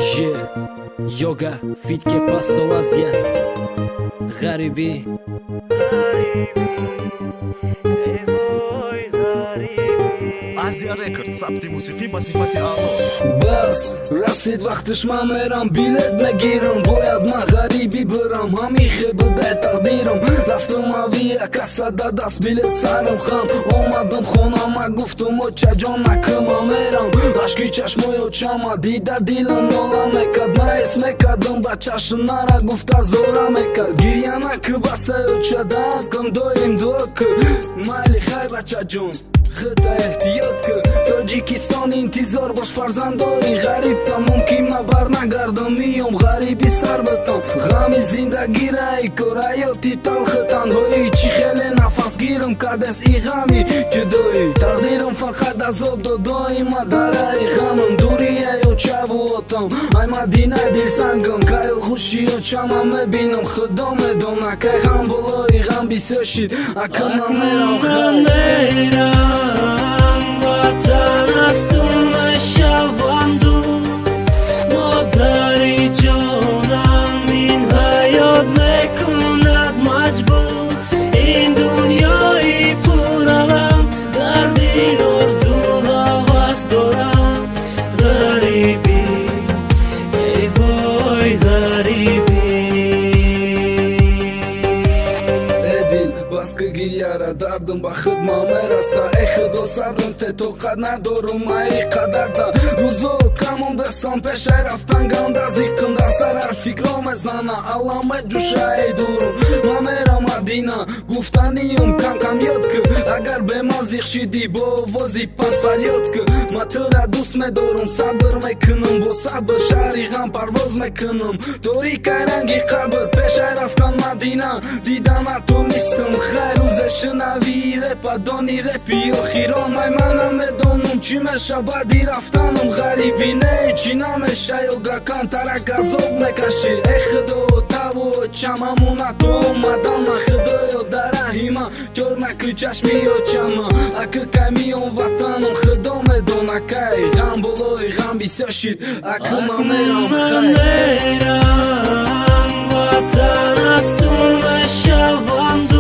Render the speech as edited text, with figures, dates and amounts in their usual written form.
Yoga fit ke paso Azia غریبی Азия Рекорд ثبت موسیقی با صفت اعلی. بس رسید وقتش من میرم بیلت بگیرم باید من غریبی برم همیشه بده تقدیرم رفتم اوی کسده دست بیلت سرم خم اومدم خونم گفتم و چجا نکم میرم عشقی چشمای و چما دیده دیلم نولا میکد من اسم کدم بچهش نره گفته زوره میکد گیریه نکه بسه و چده کم دویم دوک مالی خی بچه جون خطا احتیاط که تاجیکستان انتظار باش فرزند داری غریب تا ممکن ما بر نگردم میام غریبی سر بتم غمی زندگی رای کرایاتی تلخ تنهایی چی خیلی نفس گیرم کدس ای غمی جدایی تقدیرم فقط از آب دادایی ما درای غمم دوریه یا چبواتم ای مدینه دیر سنگم که خوشی یا چمم مبینم خدا میدم نکه غم بلایی غم بیسشید اکم میرم میرم وطن از تو مشوم دور مادری جانم این حیات میکند مجبور این دنیای پر علم در دل آرزو هوس دارم غریبی ای وای غریبی بس که گیره دردم با خدمه میرسه ای خدا صبرم ته طاقت ندارم ای قدر دا روزو کمم دستم پیش رفتن گم دزیقم در سر هر فکرا میزنه علامه جوشه ای دورم ما میرم مدینه گفتنیم کم کم یاد که اگر به ما زیخ شدی با وازی پس فریاد که ما تو را دوست میدارم صبر میکنم با صبر شهری غم پرواز میکنم تاریک رنگی قبر پیش رفتن مدینه دیدن تو نیستم خیر روزش نوی رپا دانی رپی و خیران منم میدانم چی میشه بعدی رفتنم غریبی نه چی نمیشه یا گکن ترک از آب میکشی ای خدا تو و چممونه تو اومدم خدا یا در رحیمه جور نکو چشمی یا چما اکه کمیون وطنم خدا میدانه که غم بلای غم بیسشید اکه من میرم خیر وطن از تو مشوم